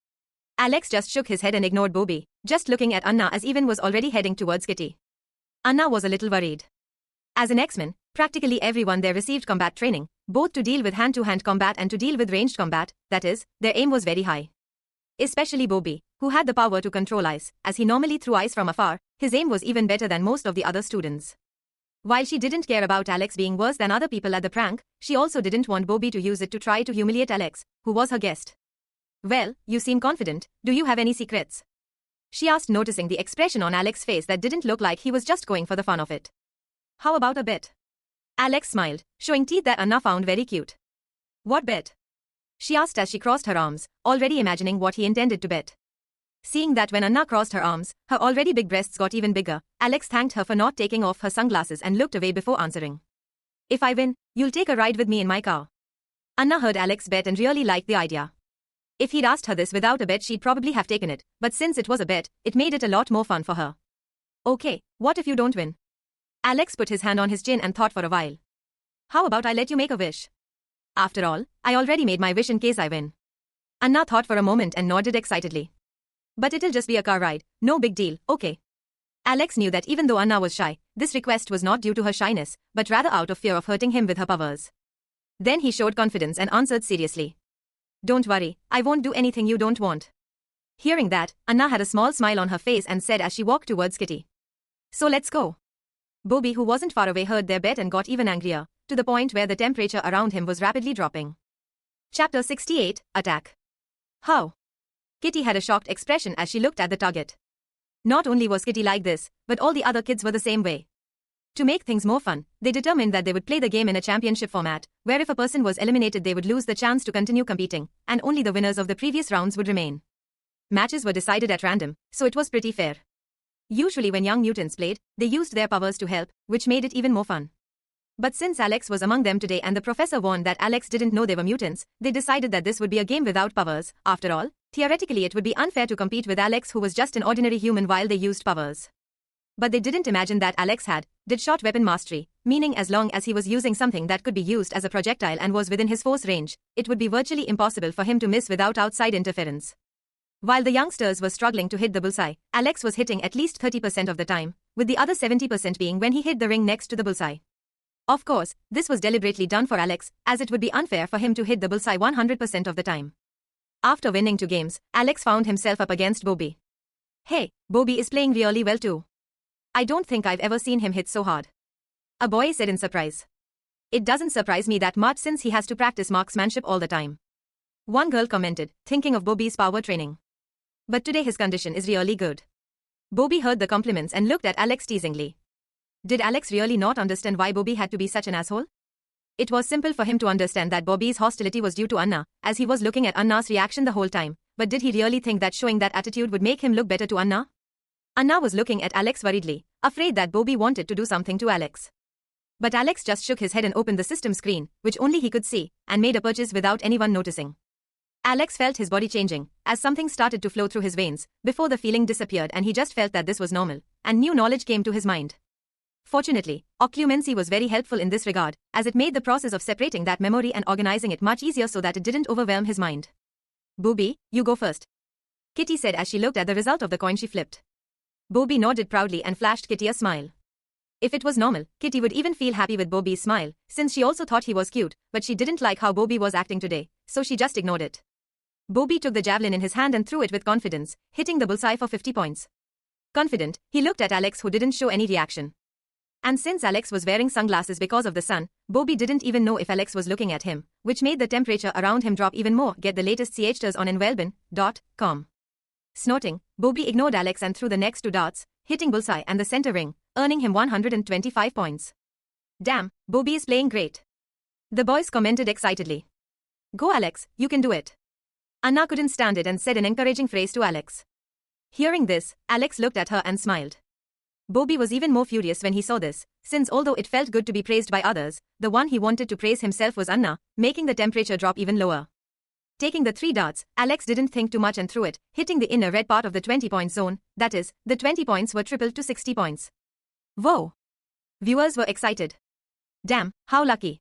Speaker 1: Alex just shook his head and ignored Bobby, just looking at Anna as Even was already heading towards Kitty. Anna was a little worried. As an X-Men, practically everyone there received combat training, both to deal with hand-to-hand combat and to deal with ranged combat, that is, their aim was very high. Especially Bobby, who had the power to control ice, as he normally threw ice from afar, his aim was even better than most of the other students. While she didn't care about Alex being worse than other people at the prank, she also didn't want Bobby to use it to try to humiliate Alex, who was her guest. Well, you seem confident, do you have any secrets? She asked, noticing the expression on Alex's face that didn't look like he was just going for the fun of it. How about a bet? Alex smiled, showing teeth that Anna found very cute. What bet? She asked as she crossed her arms, already imagining what he intended to bet. Seeing that when Anna crossed her arms, her already big breasts got even bigger, Alex thanked her for not taking off her sunglasses and looked away before answering. If I win, you'll take a ride with me in my car. Anna heard Alex bet and really liked the idea. If he'd asked her this without a bet, she'd probably have taken it, but since it was a bet, it made it a lot more fun for her. Okay, what if you don't win? Alex put his hand on his chin and thought for a while. How about I let you make a wish? After all, I already made my wish in case I win. Anna thought for a moment and nodded excitedly. But it'll just be a car ride, no big deal, okay. Alex knew that even though Anna was shy, this request was not due to her shyness, but rather out of fear of hurting him with her powers. Then he showed confidence and answered seriously. Don't worry, I won't do anything you don't want. Hearing that, Anna had a small smile on her face and said as she walked towards Kitty. So let's go. Bobby, who wasn't far away, heard their bet and got even angrier, to the point where the temperature around him was rapidly dropping. Chapter 68, Attack. How? Kitty had a shocked expression as she looked at the target. Not only was Kitty like this, but all the other kids were the same way. To make things more fun, they determined that they would play the game in a championship format, where if a person was eliminated they would lose the chance to continue competing, and only the winners of the previous rounds would remain. Matches were decided at random, so it was pretty fair. Usually when young mutants played, they used their powers to help, which made it even more fun. But since Alex was among them today and the professor warned that Alex didn't know they were mutants, they decided that this would be a game without powers. After all, theoretically it would be unfair to compete with Alex, who was just an ordinary human, while they used powers. But they didn't imagine that Alex did short weapon mastery, meaning as long as he was using something that could be used as a projectile and was within his force range, it would be virtually impossible for him to miss without outside interference. While the youngsters were struggling to hit the bullseye, Alex was hitting at least 30% of the time, with the other 70% being when he hit the ring next to the bullseye. Of course, this was deliberately done for Alex, as it would be unfair for him to hit the bullseye 100% of the time. After winning 2 games, Alex found himself up against Bobby. Hey, Bobby is playing really well too. I don't think I've ever seen him hit so hard. A boy said in surprise. It doesn't surprise me that much since he has to practice marksmanship all the time. One girl commented, thinking of Bobby's power training. But today his condition is really good. Bobby heard the compliments and looked at Alex teasingly. Did Alex really not understand why Bobby had to be such an asshole? It was simple for him to understand that Bobby's hostility was due to Anna, as he was looking at Anna's reaction the whole time, but did he really think that showing that attitude would make him look better to Anna? Anna was looking at Alex worriedly, afraid that Bobby wanted to do something to Alex. But Alex just shook his head and opened the system screen, which only he could see, and made a purchase without anyone noticing. Alex felt his body changing, as something started to flow through his veins, before the feeling disappeared, and he just felt that this was normal, and new knowledge came to his mind. Fortunately, occlumency was very helpful in this regard, as it made the process of separating that memory and organizing it much easier so that it didn't overwhelm his mind. Bobby, you go first. Kitty said as she looked at the result of the coin she flipped. Bobby nodded proudly and flashed Kitty a smile. If it was normal, Kitty would even feel happy with Bobby's smile, since she also thought he was cute, but she didn't like how Bobby was acting today, so she just ignored it. Bobby took the javelin in his hand and threw it with confidence, hitting the bullseye for 50 points. Confident, he looked at Alex, who didn't show any reaction. And since Alex was wearing sunglasses because of the sun, Bobby didn't even know if Alex was looking at him, which made the temperature around him drop even more. Get the latest CHTers on Nwelbin.com. Snorting, Bobby ignored Alex and threw the next 2 darts, hitting bullseye and the center ring, earning him 125 points. Damn, Bobby is playing great. The boys commented excitedly. Go Alex, you can do it. Anna couldn't stand it and said an encouraging phrase to Alex. Hearing this, Alex looked at her and smiled. Bobby was even more furious when he saw this, since although it felt good to be praised by others, the one he wanted to praise himself was Anna, making the temperature drop even lower. Taking the 3 darts, Alex didn't think too much and threw it, hitting the inner red part of the 20-point zone, that is, the 20 points were tripled to 60 points. Whoa! Viewers were excited. Damn, how lucky.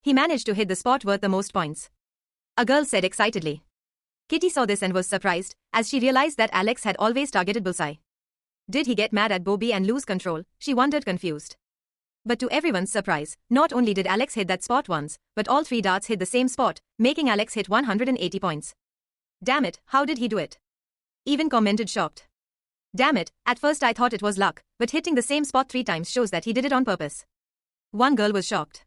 Speaker 1: He managed to hit the spot worth the most points. A girl said excitedly. Kitty saw this and was surprised, as she realized that Alex had always targeted bullseye. Did he get mad at Bobby and lose control? She wondered confused. But to everyone's surprise, not only did Alex hit that spot once, but all 3 darts hit the same spot, making Alex hit 180 points. Damn it, how did he do it? Even commented shocked. Damn it, at first I thought it was luck, but hitting the same spot 3 times shows that he did it on purpose. One girl was shocked.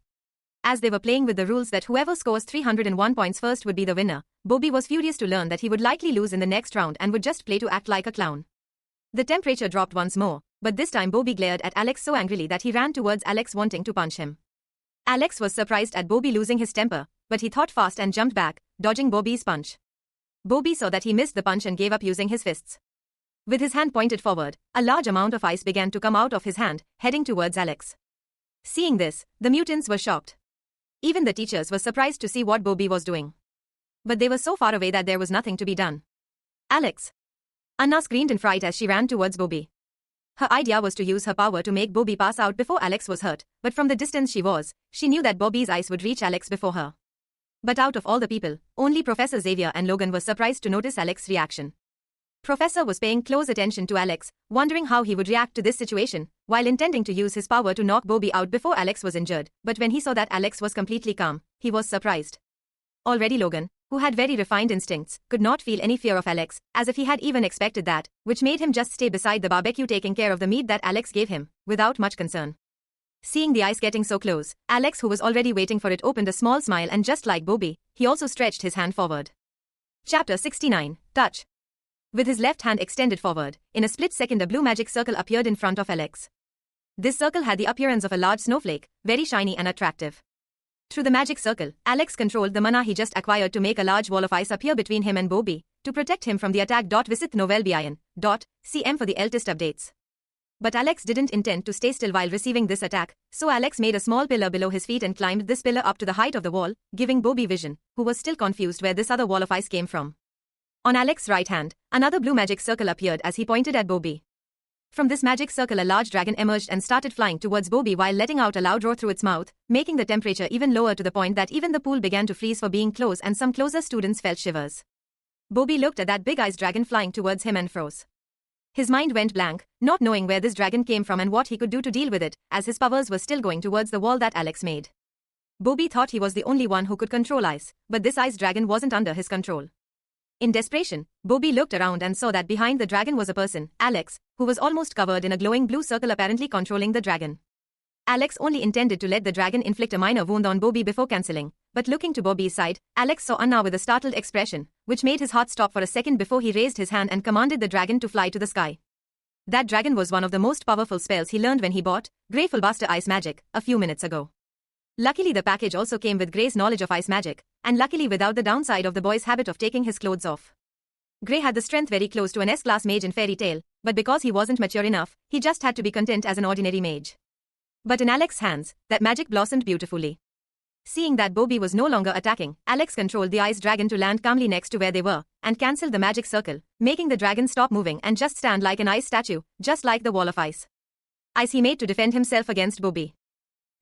Speaker 1: As they were playing with the rules that whoever scores 301 points first would be the winner, Bobby was furious to learn that he would likely lose in the next round and would just play to act like a clown. The temperature dropped once more, but this time Bobby glared at Alex so angrily that he ran towards Alex wanting to punch him. Alex was surprised at Bobby losing his temper, but he thought fast and jumped back, dodging Bobby's punch. Bobby saw that he missed the punch and gave up using his fists. With his hand pointed forward, a large amount of ice began to come out of his hand, heading towards Alex. Seeing this, the mutants were shocked. Even the teachers were surprised to see what Bobby was doing. But they were so far away that there was nothing to be done. Alex! Anna screamed in fright as she ran towards Bobby. Her idea was to use her power to make Bobby pass out before Alex was hurt, but from the distance she knew that Bobby's ice would reach Alex before her. But out of all the people, only Professor Xavier and Logan were surprised to notice Alex's reaction. Professor was paying close attention to Alex, wondering how he would react to this situation, while intending to use his power to knock Bobby out before Alex was injured, but when he saw that Alex was completely calm, he was surprised. Already Logan, who had very refined instincts, could not feel any fear of Alex, as if he had even expected that, which made him just stay beside the barbecue taking care of the meat that Alex gave him, without much concern. Seeing the ice getting so close, Alex, who was already waiting for it, opened a small smile and just like Bobby, he also stretched his hand forward. Chapter 69, Touch. With his left hand extended forward, in a split second a blue magic circle appeared in front of Alex. This circle had the appearance of a large snowflake, very shiny and attractive. Through the magic circle, Alex controlled the mana he just acquired to make a large wall of ice appear between him and Bobby, to protect him from the attack. Visit Webnovel-Audiobook.cm for the latest updates. But Alex didn't intend to stay still while receiving this attack, so Alex made a small pillar below his feet and climbed this pillar up to the height of the wall, giving Bobby vision, who was still confused where this other wall of ice came from. On Alex's right hand, another blue magic circle appeared as he pointed at Bobby. From this magic circle a large dragon emerged and started flying towards Bobby while letting out a loud roar through its mouth, making the temperature even lower to the point that even the pool began to freeze for being close and some closer students felt shivers. Bobby looked at that big-eyed dragon flying towards him and froze. His mind went blank, not knowing where this dragon came from and what he could do to deal with it, as his powers were still going towards the wall that Alex made. Bobby thought he was the only one who could control ice, but this ice dragon wasn't under his control. In desperation, Bobby looked around and saw that behind the dragon was a person, Alex, who was almost covered in a glowing blue circle apparently controlling the dragon. Alex only intended to let the dragon inflict a minor wound on Bobby before cancelling, but looking to Bobby's side, Alex saw Anna with a startled expression, which made his heart stop for a second before he raised his hand and commanded the dragon to fly to the sky. That dragon was one of the most powerful spells he learned when he bought Grey Fullbuster Ice Magic a few minutes ago. Luckily the package also came with Grey's knowledge of ice magic, and luckily without the downside of the boy's habit of taking his clothes off. Grey had the strength very close to an S-class mage in Fairy Tail, but because he wasn't mature enough, he just had to be content as an ordinary mage. But in Alex's hands, that magic blossomed beautifully. Seeing that Bobby was no longer attacking, Alex controlled the ice dragon to land calmly next to where they were, and cancelled the magic circle, making the dragon stop moving and just stand like an ice statue, just like the wall of ice. Ice he made to defend himself against Bobby.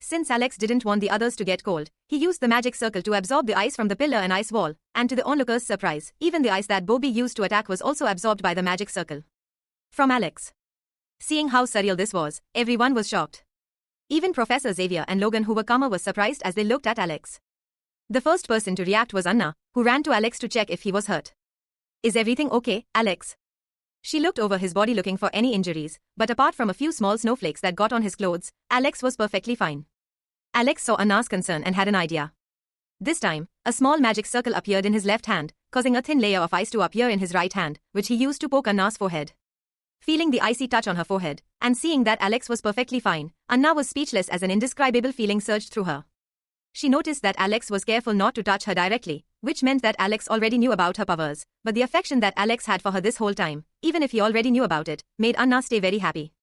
Speaker 1: Since Alex didn't want the others to get cold, he used the magic circle to absorb the ice from the pillar and ice wall, and to the onlookers' surprise, even the ice that Bobby used to attack was also absorbed by the magic circle. From Alex. Seeing how surreal this was, everyone was shocked. Even Professor Xavier and Logan, who were calmer, were surprised as they looked at Alex. The first person to react was Anna, who ran to Alex to check if he was hurt. "Is everything okay, Alex?" She looked over his body looking for any injuries, but apart from a few small snowflakes that got on his clothes, Alex was perfectly fine. Alex saw Anna's concern and had an idea. This time, a small magic circle appeared in his left hand, causing a thin layer of ice to appear in his right hand, which he used to poke Anna's forehead. Feeling the icy touch on her forehead, and seeing that Alex was perfectly fine, Anna was speechless as an indescribable feeling surged through her. She noticed that Alex was careful not to touch her directly, which meant that Alex already knew about her powers, but the affection that Alex had for her this whole time, even if he already knew about it, made Anna stay very happy.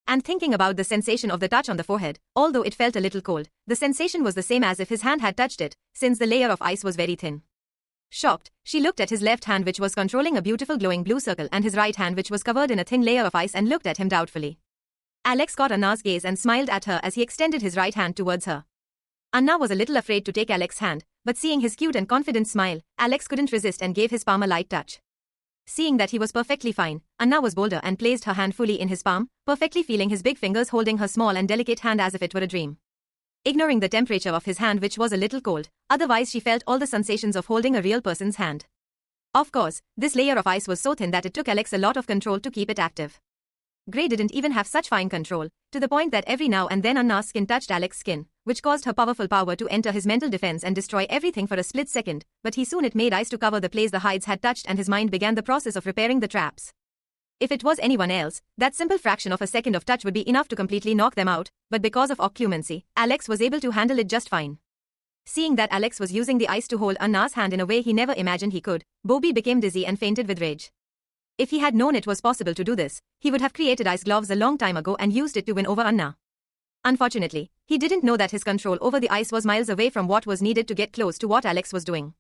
Speaker 1: And thinking about the sensation of the touch on the forehead, although it felt a little cold, the sensation was the same as if his hand had touched it, since the layer of ice was very thin. Shocked, she looked at his left hand which was controlling a beautiful glowing blue circle and his right hand which was covered in a thin layer of ice and looked at him doubtfully. Alex caught Anna's gaze and smiled at her as he extended his right hand towards her. Anna was a little afraid to take Alex's hand, but seeing his cute and confident smile, Alex couldn't resist and gave his palm a light touch. Seeing that he was perfectly fine, Anna was bolder and placed her hand fully in his palm, perfectly feeling his big fingers holding her small and delicate hand as if it were a dream. Ignoring the temperature of his hand which was a little cold, otherwise she felt all the sensations of holding a real person's hand. Of course, this layer of ice was so thin that it took Alex a lot of control to keep it active. Gray didn't even have such fine control, to the point that every now and then Anna's skin touched Alex's skin, which caused her powerful power to enter his mental defense and destroy everything for a split second, but he soon it made ice to cover the place the hides had touched and his mind began the process of repairing the traps. If it was anyone else, that simple fraction of a second of touch would be enough to completely knock them out, but because of occlumency, Alex was able to handle it just fine. Seeing that Alex was using the ice to hold Anna's hand in a way he never imagined he could, Bobby became dizzy and fainted with rage. If he had known it was possible to do this, he would have created ice gloves a long time ago and used it to win over Anna. Unfortunately, he didn't know that his control over the ice was miles away from what was needed to get close to what Alex was doing.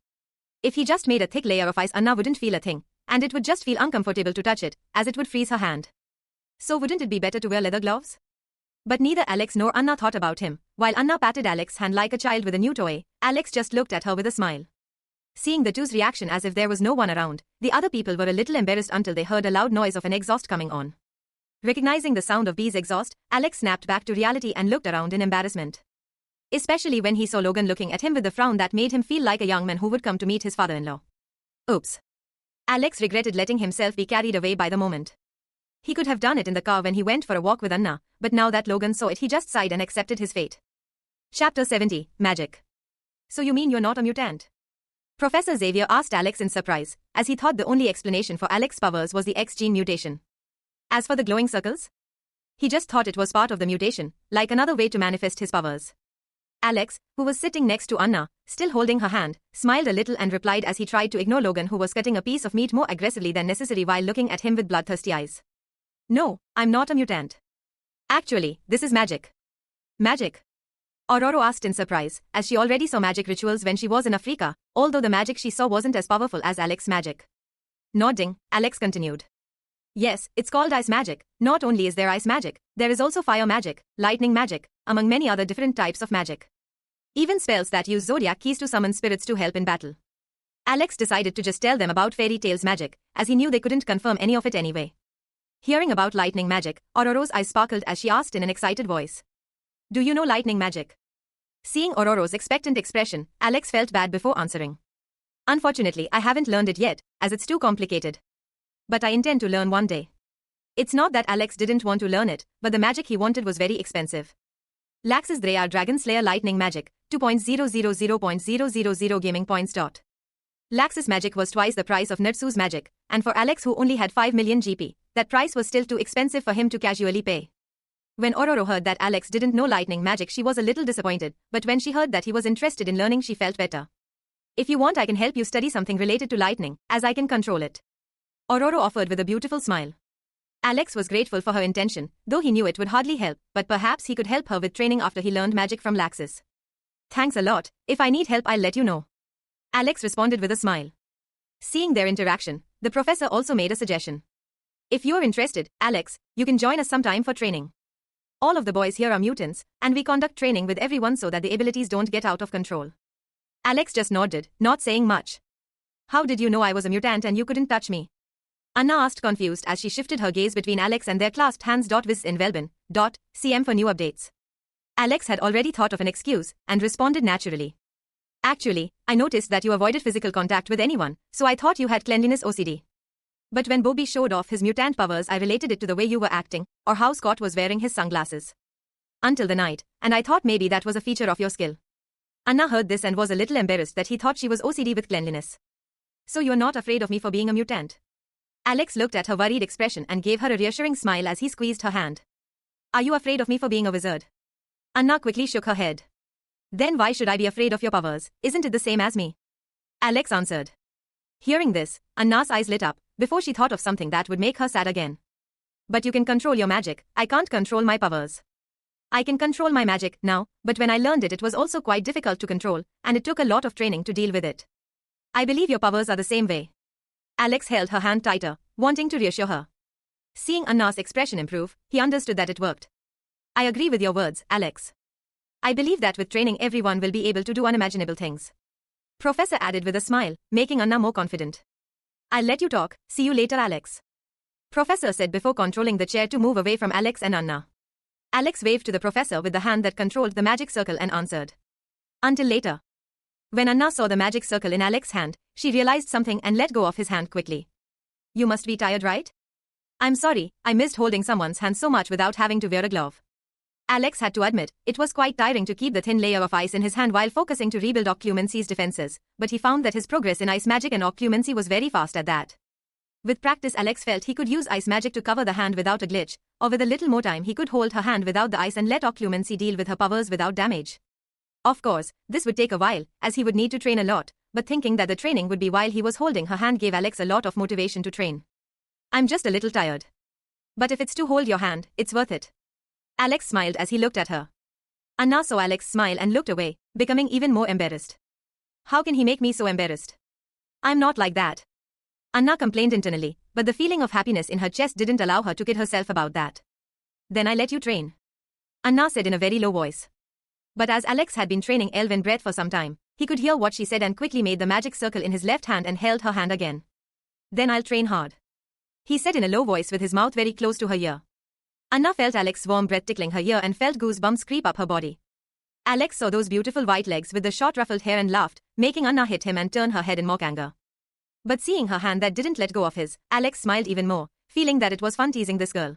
Speaker 1: If he just made a thick layer of ice, Anna wouldn't feel a thing, and it would just feel uncomfortable to touch it, as it would freeze her hand. So wouldn't it be better to wear leather gloves? But neither Alex nor Anna thought about him. While Anna patted Alex's hand like a child with a new toy, Alex just looked at her with a smile. Seeing the two's reaction as if there was no one around, the other people were a little embarrassed until they heard a loud noise of an exhaust coming on. Recognizing the sound of B's exhaust, Alex snapped back to reality and looked around in embarrassment. Especially when he saw Logan looking at him with a frown that made him feel like a young man who would come to meet his father-in-law. Oops. Alex regretted letting himself be carried away by the moment. He could have done it in the car when he went for a walk with Anna, but now that Logan saw it he just sighed and accepted his fate. Chapter 70, Magic. So you mean you're not a mutant? Professor Xavier asked Alex in surprise, as he thought the only explanation for Alex's powers was the X gene mutation. As for the glowing circles? He just thought it was part of the mutation, like another way to manifest his powers. Alex, who was sitting next to Anna, still holding her hand, smiled a little and replied as he tried to ignore Logan who was cutting a piece of meat more aggressively than necessary while looking at him with bloodthirsty eyes. No, I'm not a mutant. Actually, this is magic. Magic? ARRRRHHHHHGGG asked in surprise, as she already saw magic rituals when she was in Africa, although the magic she saw wasn't as powerful as Alex's magic. Nodding, Alex continued. Yes, it's called ice magic. Not only is there ice magic, there is also fire magic, lightning magic, among many other different types of magic. Even spells that use zodiac keys to summon spirits to help in battle. Alex decided to just tell them about fairy tales magic, as he knew they couldn't confirm any of it anyway. Hearing about lightning magic, ARRRRHHHHH's eyes sparkled as she asked in an excited voice. Do you know lightning magic? Seeing ARRRRHHHH's expectant expression, Alex felt bad before answering. Unfortunately, I haven't learned it yet, as it's too complicated. But I intend to learn one day. It's not that Alex didn't want to learn it, but the magic he wanted was very expensive. Lax's Dreyar Dragon Slayer Lightning Magic, 2.000.000 gaming points. Lax's magic was twice the price of SOUS magic, and for Alex who only had 5 million GP, that price was still too expensive for him to casually pay. When ARRRRHHHHH heard that Alex didn't know lightning magic she was a little disappointed, but when she heard that he was interested in learning she felt better. If you want I can help you study something related to lightning, as I can control it. ARRRRHHH offered with a beautiful smile. Alex was grateful for her intention, though he knew it would hardly help, but perhaps he could help her with training after he learned magic from Lax's. Thanks a lot, if I need help I'll let you know. Alex responded with a smile. Seeing their interaction, the professor also made a suggestion. If you're interested, Alex, you can join us sometime for training. All of the boys here are mutants, and we conduct training with everyone so that the abilities don't get out of control. Alex just nodded, not saying much. How did you know I was a mutant and you couldn't touch me? Anna asked confused as she shifted her gaze between Alex and their clasped hands. Viz in Welben.cm for new updates. Alex had already thought of an excuse, and responded naturally. Actually, I noticed that you avoided physical contact with anyone, so I thought you had cleanliness OCD. But when Bobby showed off his mutant powers I related it to the way you were acting, or how Scott was wearing his sunglasses. Until the night, and I thought maybe that was a feature of your skill. Anna heard this and was a little embarrassed that he thought she was OCD with cleanliness. So you're not afraid of me for being a mutant? Alex looked at her worried expression and gave her a reassuring smile as he squeezed her hand. Are you afraid of me for being a wizard? Anna quickly shook her head. Then why should I be afraid of your powers? Isn't it the same as me? Alex answered. Hearing this, Anna's eyes lit up, before she thought of something that would make her sad again. But you can control your magic, I can't control my powers. I can control my magic now, but when I learned it was also quite difficult to control, and it took a lot of training to deal with it. I believe your powers are the same way. Alex held her hand tighter, wanting to reassure her. Seeing Anna's expression improve, he understood that it worked. I agree with your words, Alex. I believe that with training everyone will be able to do unimaginable things. Professor added with a smile, making Anna more confident. I'll let you talk, see you later, Alex. Professor said before controlling the chair to move away from Alex and Anna. Alex waved to the professor with the hand that controlled the magic circle and answered. Until later. When Anna saw the magic circle in Alex's hand, she realized something and let go of his hand quickly. You must be tired, right? I'm sorry, I missed holding someone's hand so much without having to wear a glove. Alex had to admit, it was quite tiring to keep the thin layer of ice in his hand while focusing to rebuild occlumency's defenses, but he found that his progress in ice magic and occlumency was very fast at that. With practice, Alex felt he could use ice magic to cover the hand without a glitch, or with a little more time he could hold her hand without the ice and let occlumency deal with her powers without damage. Of course, this would take a while, as he would need to train a lot, but thinking that the training would be while he was holding her hand gave Alex a lot of motivation to train. I'm just a little tired. But if it's to hold your hand, it's worth it. Alex smiled as he looked at her. Anna saw Alex smile and looked away, becoming even more embarrassed. How can he make me so embarrassed? I'm not like that. Anna complained internally, but the feeling of happiness in her chest didn't allow her to kid herself about that. Then I let you train. Anna said in a very low voice. But as Alex had been training elven breath for some time, he could hear what she said and quickly made the magic circle in his left hand and held her hand again. Then I'll train hard. He said in a low voice with his mouth very close to her ear. Anna felt Alex's warm breath tickling her ear and felt goosebumps creep up her body. Alex saw those beautiful white legs with the short ruffled hair and laughed, making Anna hit him and turn her head in mock anger. But seeing her hand that didn't let go of his, Alex smiled even more, feeling that it was fun teasing this girl.